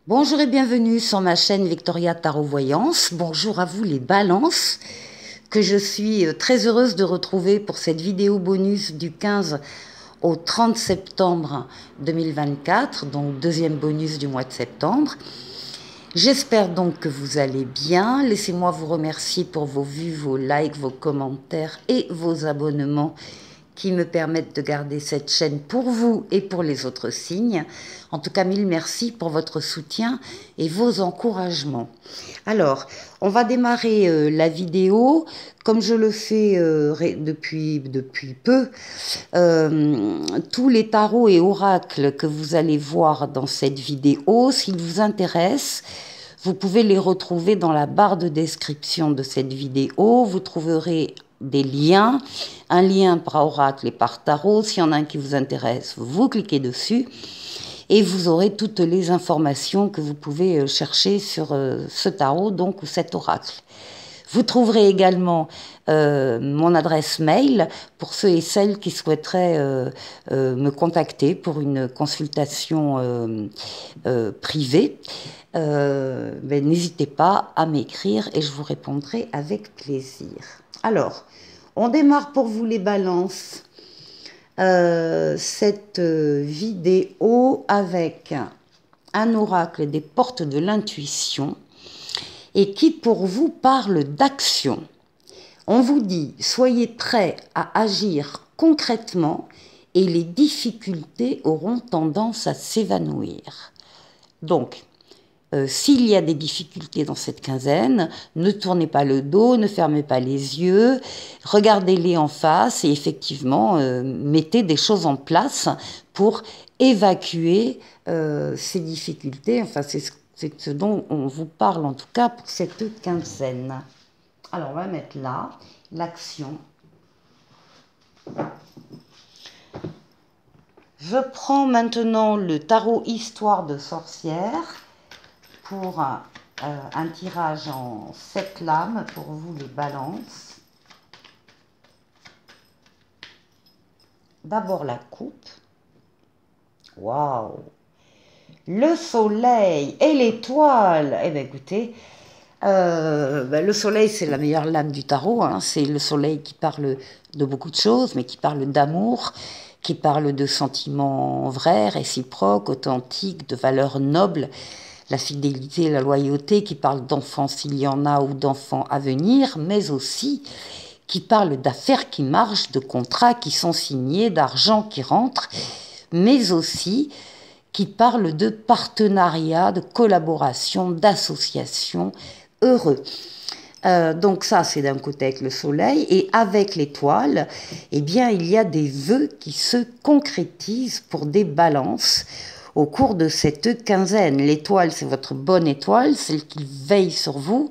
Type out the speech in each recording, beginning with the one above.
Bonjour et bienvenue sur ma chaîne Victoria Tarot Voyance. Bonjour à vous les balances, que je suis très heureuse de retrouver pour cette vidéo bonus du 15 au 30 septembre 2024, donc deuxième bonus du mois de septembre. J'espère donc que vous allez bien. Laissez-moi vous remercier pour vos vues, vos likes, vos commentaires et vos abonnements qui me permettent de garder cette chaîne pour vous et pour les autres signes. En tout cas, mille merci pour votre soutien et vos encouragements. Alors, on va démarrer la vidéo comme je le fais depuis peu. Tous les tarots et oracles que vous allez voir dans cette vidéo, s'ils vous intéressent, vous pouvez les retrouver dans la barre de description de cette vidéo. Vous trouverez des liens, un lien par oracle et par tarot. S'il y en a un qui vous intéresse, vous cliquez dessus et vous aurez toutes les informations que vous pouvez chercher sur ce tarot, donc ou cet oracle. Vous trouverez également mon adresse mail pour ceux et celles qui souhaiteraient me contacter pour une consultation privée. N'hésitez pas à m'écrire et je vous répondrai avec plaisir. Alors, on démarre pour vous les balances cette vidéo avec un oracle des portes de l'intuition et qui pour vous parle d'action. On vous dit, soyez prêts à agir concrètement et les difficultés auront tendance à s'évanouir. Donc, s'il y a des difficultés dans cette quinzaine, ne tournez pas le dos, ne fermez pas les yeux, regardez-les en face et effectivement, mettez des choses en place pour évacuer ces difficultés. Enfin, c'est ce dont on vous parle en tout cas pour cette quinzaine. Alors, on va mettre là l'action. Je prends maintenant le tarot Histoire de sorcière pour un tirage en 7 lames pour vous les balances. D'abord la coupe. Waouh! Le soleil et l'étoile. Eh bien écoutez, le soleil c'est la meilleure lame du tarot. Hein. C'est le soleil qui parle de beaucoup de choses, mais qui parle d'amour, qui parle de sentiments vrais, réciproques, authentiques, de valeurs nobles. La fidélité, la loyauté, qui parle d'enfants s'il y en a ou d'enfants à venir, mais aussi qui parle d'affaires qui marchent, de contrats qui sont signés, d'argent qui rentre, mais aussi qui parle de partenariat, de collaboration, d'association heureux. Donc ça, c'est d'un côté avec le soleil. Et avec l'étoile, eh bien, il y a des vœux qui se concrétisent pour des balances au cours de cette quinzaine. L'étoile, c'est votre bonne étoile, celle qui veille sur vous,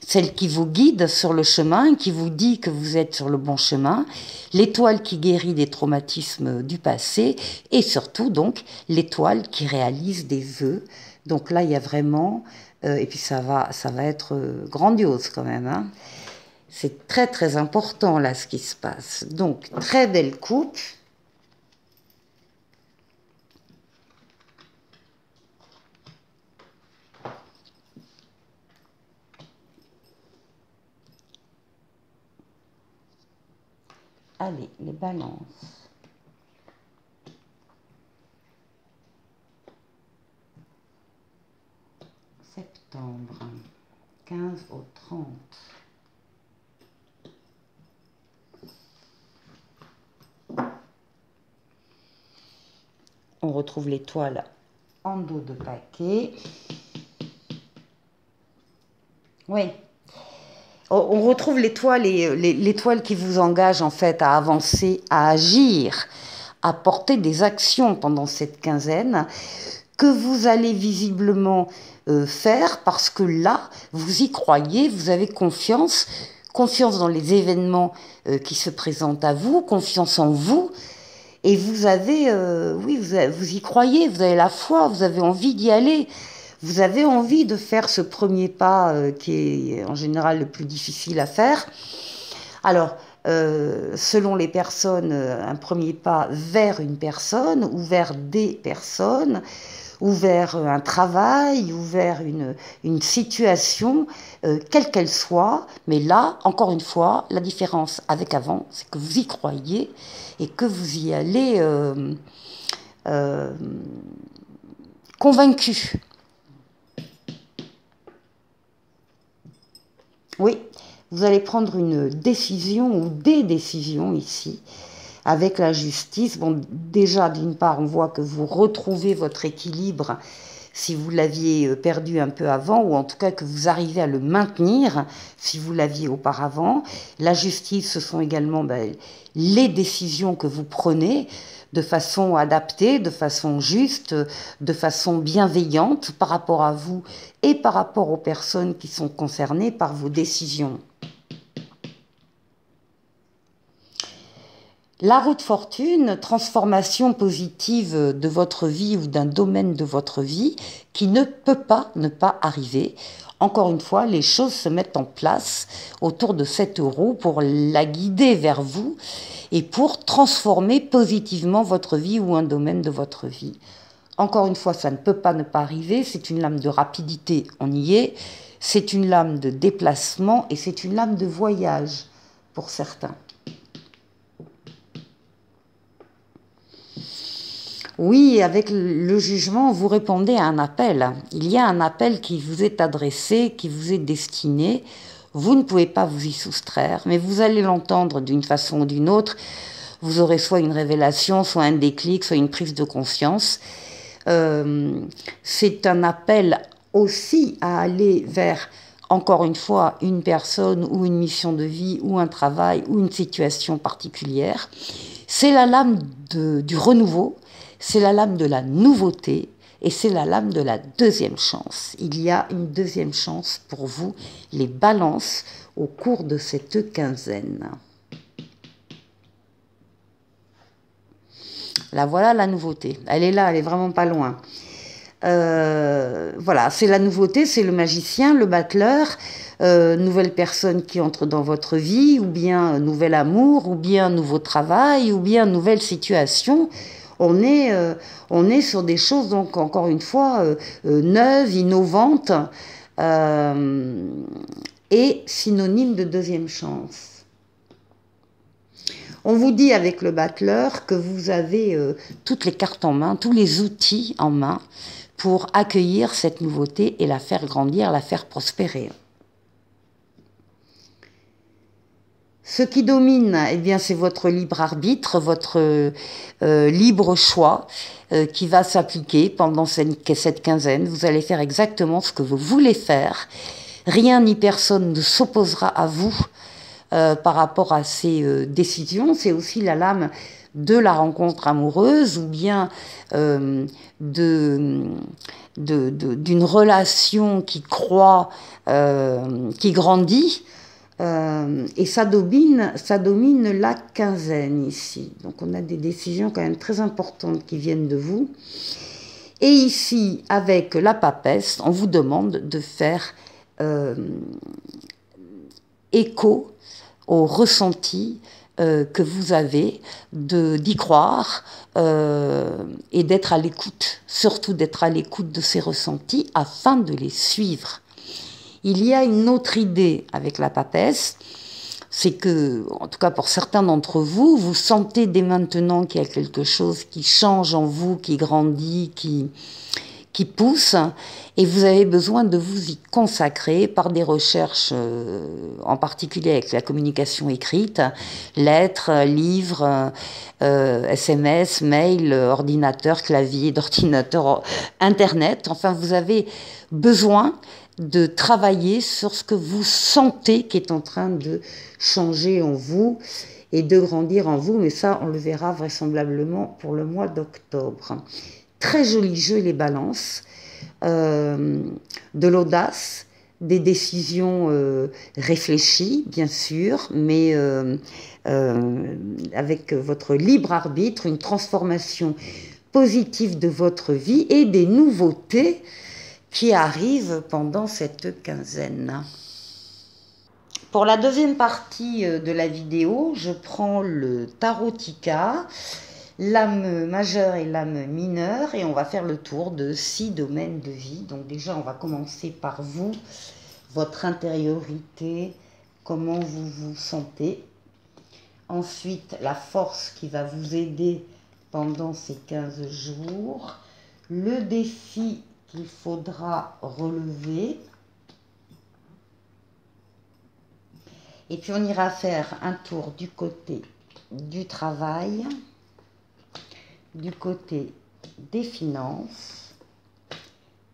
celle qui vous guide sur le chemin, qui vous dit que vous êtes sur le bon chemin, l'étoile qui guérit des traumatismes du passé, et surtout, donc, l'étoile qui réalise des vœux. Donc là, il y a vraiment... et puis ça va être grandiose quand même. Hein. C'est très très important là ce qui se passe. Donc, très belle coupe. Allez, les balances. Septembre, 15 au 30. On retrouve l'étoile en dos de paquet. Oui. On retrouve l'étoile et l'étoile qui vous engage en fait à avancer, à agir, à porter des actions pendant cette quinzaine que vous allez visiblement faire parce que là, vous y croyez, vous avez confiance, confiance dans les événements qui se présentent à vous, confiance en vous. Et vous avez, oui, vous y croyez, vous avez la foi, vous avez envie d'y aller. Vous avez envie de faire ce premier pas qui est en général le plus difficile à faire. Alors, selon les personnes, un premier pas vers une personne ou vers des personnes, ou vers un travail, ou vers une situation, quelle qu'elle soit. Mais là, encore une fois, la différence avec avant, c'est que vous y croyez et que vous y allez convaincu. Oui, vous allez prendre une décision ou des décisions ici avec la justice. Bon, déjà, d'une part, on voit que vous retrouvez votre équilibre si vous l'aviez perdu un peu avant, ou en tout cas que vous arrivez à le maintenir si vous l'aviez auparavant. La justice, ce sont également les décisions que vous prenez de façon adaptée, de façon juste, de façon bienveillante par rapport à vous et par rapport aux personnes qui sont concernées par vos décisions. La roue de fortune, transformation positive de votre vie ou d'un domaine de votre vie qui ne peut pas ne pas arriver. Encore une fois, les choses se mettent en place autour de cette roue pour la guider vers vous et pour transformer positivement votre vie ou un domaine de votre vie. Encore une fois, ça ne peut pas ne pas arriver, c'est une lame de rapidité, on y est, c'est une lame de déplacement et c'est une lame de voyage pour certains. Oui, avec le jugement, vous répondez à un appel. Il y a un appel qui vous est adressé, qui vous est destiné. Vous ne pouvez pas vous y soustraire, mais vous allez l'entendre d'une façon ou d'une autre. Vous aurez soit une révélation, soit un déclic, soit une prise de conscience. C'est un appel aussi à aller vers, encore une fois, une personne ou une mission de vie ou un travail ou une situation particulière. C'est la lame du renouveau. C'est la lame de la nouveauté et c'est la lame de la deuxième chance. Il y a une deuxième chance pour vous, les balances, au cours de cette quinzaine. Là, voilà la nouveauté. Elle est là, elle est vraiment pas loin. Voilà, c'est la nouveauté, c'est le magicien, le battleur, nouvelle personne qui entre dans votre vie, ou bien nouvel amour, ou bien nouveau travail, ou bien nouvelle situation. On est sur des choses, donc encore une fois, neuves, innovantes, et synonymes de deuxième chance. On vous dit avec le battleur que vous avez toutes les cartes en main, tous les outils en main pour accueillir cette nouveauté et la faire grandir, la faire prospérer. Ce qui domine, eh bien, c'est votre libre arbitre, votre libre choix qui va s'appliquer pendant cette quinzaine. Vous allez faire exactement ce que vous voulez faire. Rien ni personne ne s'opposera à vous par rapport à ces décisions. C'est aussi la lame de la rencontre amoureuse ou bien d'une relation qui croît, qui grandit. Et ça domine la quinzaine ici. Donc on a des décisions quand même très importantes qui viennent de vous. Et ici, avec la papesse, on vous demande de faire écho au ressenti que vous avez, d'y croire et d'être à l'écoute, surtout d'être à l'écoute de ces ressentis afin de les suivre. Il y a une autre idée avec la papesse, c'est que, en tout cas pour certains d'entre vous, vous sentez dès maintenant qu'il y a quelque chose qui change en vous, qui grandit, qui pousse, et vous avez besoin de vous y consacrer par des recherches, en particulier avec la communication écrite, lettres, livres, SMS, mail, ordinateur, clavier d'ordinateur, Internet. Enfin, vous avez besoin de travailler sur ce que vous sentez qui est en train de changer en vous et de grandir en vous, mais ça, on le verra vraisemblablement pour le mois d'octobre. Très joli jeu, les balances, de l'audace, des décisions réfléchies, bien sûr, mais avec votre libre arbitre, une transformation positive de votre vie et des nouveautés qui arrivent pendant cette quinzaine. Pour la deuxième partie de la vidéo, je prends le Tarotica. l'âme majeure et l'âme mineure, et on va faire le tour de 6 domaines de vie. Donc déjà, on va commencer par vous, votre intériorité, comment vous vous sentez. Ensuite, la force qui va vous aider pendant ces 15 jours, le défi qu'il faudra relever. Et puis on ira faire un tour du côté du travail, du côté des finances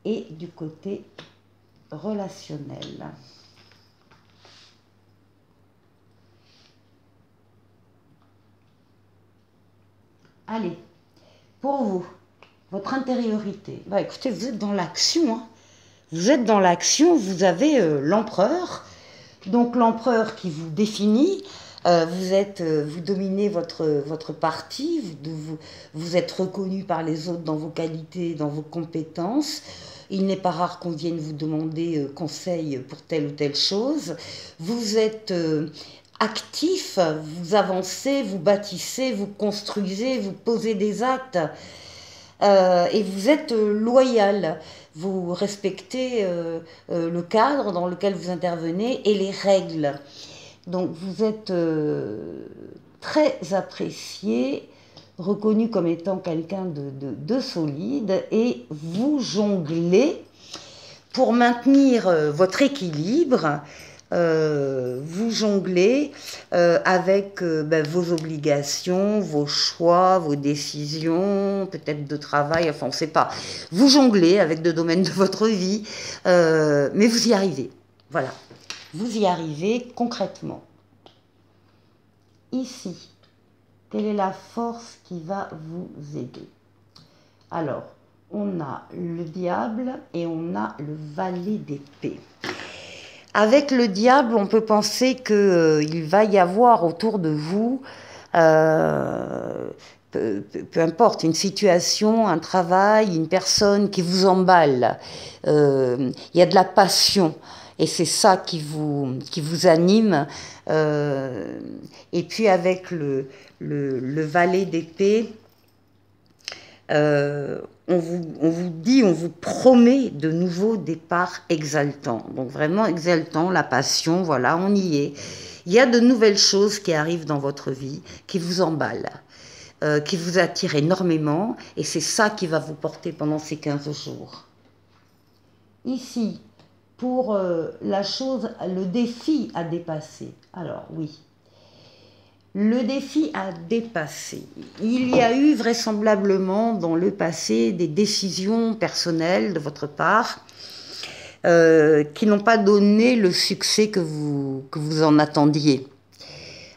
et du côté relationnel. Allez, pour vous, votre intériorité. Bah écoutez, vous êtes dans l'action, hein. Vous êtes dans l'action, vous avez l'empereur. Donc l'empereur qui vous définit, vous dominez votre parti, vous êtes reconnu par les autres dans vos qualités, dans vos compétences. Il n'est pas rare qu'on vienne vous demander conseil pour telle ou telle chose. Vous êtes actif, vous avancez, vous bâtissez, vous construisez, vous posez des actes. Et vous êtes loyal, vous respectez le cadre dans lequel vous intervenez et les règles. Donc vous êtes très apprécié, reconnu comme étant quelqu'un de solide, et vous jonglez pour maintenir votre équilibre. Vous jonglez avec vos obligations, vos choix, vos décisions, peut-être de travail, enfin on ne sait pas. Vous jonglez avec deux domaines de votre vie, mais vous y arrivez. Voilà, vous y arrivez concrètement. Ici, quelle est la force qui va vous aider? Alors, on a le diable et on a le valet d'épée. Avec le diable, on peut penser qu'il va y avoir autour de vous, peu importe, une situation, un travail, une personne qui vous emballe. Il y a de la passion et c'est ça qui vous anime. Et puis avec le valet d'épée, on vous promet de nouveaux départs exaltants. Donc vraiment exaltant, la passion, voilà, on y est. Il y a de nouvelles choses qui arrivent dans votre vie, qui vous emballent, qui vous attirent énormément, et c'est ça qui va vous porter pendant ces 15 jours. Ici, pour le défi à dépasser. Alors oui, le défi à dépasser. Il y a eu vraisemblablement dans le passé des décisions personnelles de votre part qui n'ont pas donné le succès que vous en attendiez.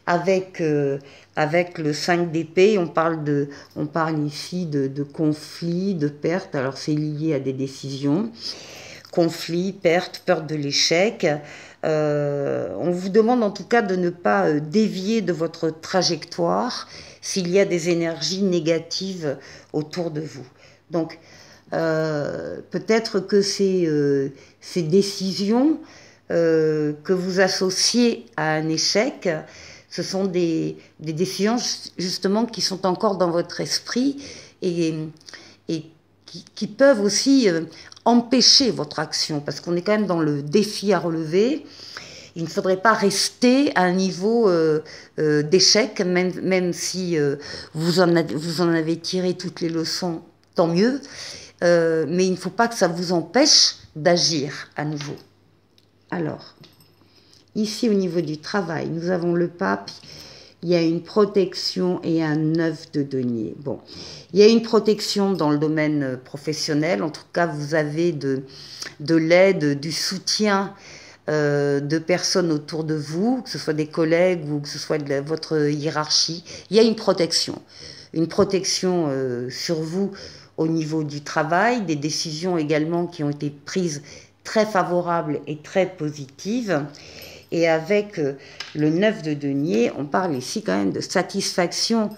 Avec le 5 d'épée, on parle ici de conflits, de pertes. Alors c'est lié à des décisions. Conflits, pertes, peur de l'échec. On vous demande en tout cas de ne pas dévier de votre trajectoire s'il y a des énergies négatives autour de vous. Donc, peut-être que ces décisions que vous associez à un échec, ce sont des décisions justement qui sont encore dans votre esprit et qui peuvent aussi empêcher votre action, parce qu'on est quand même dans le défi à relever. Il ne faudrait pas rester à un niveau d'échec, même si vous en avez tiré toutes les leçons, tant mieux, mais il ne faut pas que ça vous empêche d'agir à nouveau. Alors, ici au niveau du travail, nous avons le pape. Il y a une protection et un 9 de denier. Bon, il y a une protection dans le domaine professionnel. En tout cas, vous avez de l'aide, du soutien de personnes autour de vous, que ce soit des collègues ou que ce soit de votre hiérarchie. Il y a une protection sur vous au niveau du travail, des décisions également qui ont été prises très favorables et très positives. Et avec le 9 de denier, on parle ici quand même de satisfaction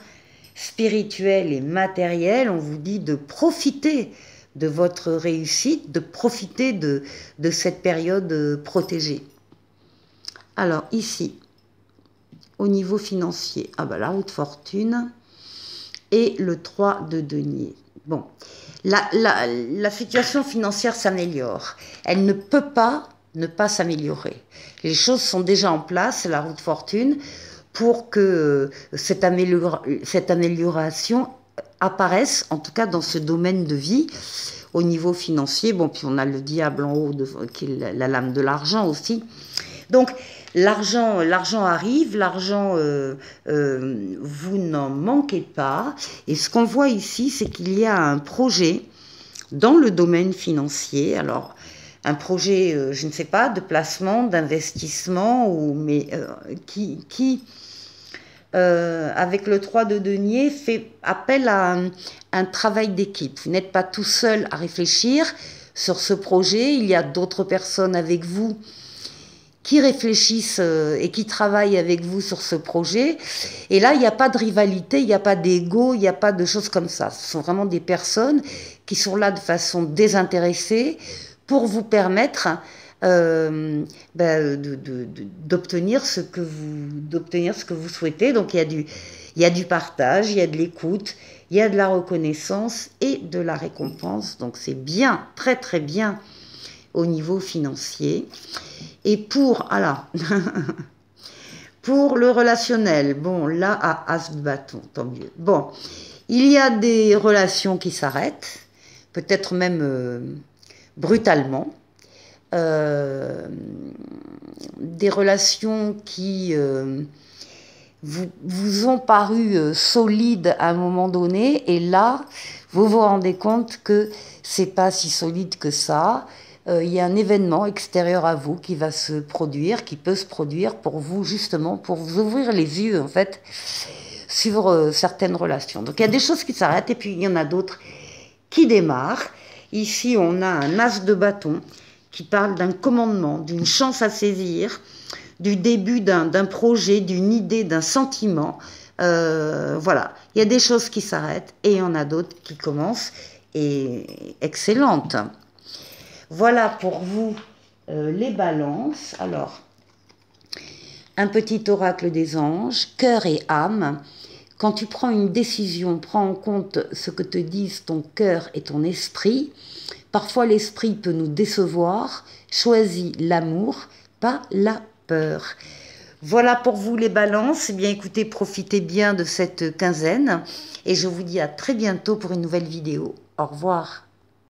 spirituelle et matérielle. On vous dit de profiter de votre réussite, de profiter de cette période protégée. Alors ici, au niveau financier, la roue de fortune et le 3 de denier. Bon, la situation financière s'améliore. Elle ne peut pas ne pas s'améliorer. Les choses sont déjà en place, la roue de fortune, pour que cette amélioration apparaisse, en tout cas dans ce domaine de vie, au niveau financier. Bon, puis on a le diable en haut, qui est la lame de l'argent aussi. Donc, l'argent arrive, l'argent, vous n'en manquez pas. Et ce qu'on voit ici, c'est qu'il y a un projet dans le domaine financier. Alors, un projet, je ne sais pas, de placement, d'investissement, mais qui avec le 3 de denier, fait appel à un travail d'équipe. Vous n'êtes pas tout seul à réfléchir sur ce projet. Il y a d'autres personnes avec vous qui réfléchissent et qui travaillent avec vous sur ce projet. Et là, il n'y a pas de rivalité, il n'y a pas d'ego, il n'y a pas de choses comme ça. Ce sont vraiment des personnes qui sont là de façon désintéressée pour vous permettre d'obtenir ce que vous souhaitez. Donc il y a du partage, il y a de l'écoute, il y a de la reconnaissance et de la récompense. Donc c'est bien, très très bien au niveau financier. Et pour le relationnel, bon là à As de bâton, tant mieux. Bon, il y a des relations qui s'arrêtent, peut-être même brutalement. Des relations qui vous ont paru solides à un moment donné, et là, vous vous rendez compte que c'est pas si solide que ça. Il y a un événement extérieur à vous qui va se produire, qui peut se produire pour vous, justement, pour vous ouvrir les yeux, en fait, sur certaines relations. Donc, il y a des choses qui s'arrêtent, et puis il y en a d'autres qui démarrent. Ici, on a un as de bâton qui parle d'un commandement, d'une chance à saisir, du début d'un projet, d'une idée, d'un sentiment. Voilà, il y a des choses qui s'arrêtent et il y en a d'autres qui commencent, et excellentes. Voilà pour vous les balances. Alors, un petit oracle des anges, cœur et âme. Quand tu prends une décision, prends en compte ce que te disent ton cœur et ton esprit. Parfois, l'esprit peut nous décevoir. Choisis l'amour, pas la peur. Voilà pour vous les balances. Eh bien, écoutez, profitez bien de cette quinzaine. Et je vous dis à très bientôt pour une nouvelle vidéo. Au revoir.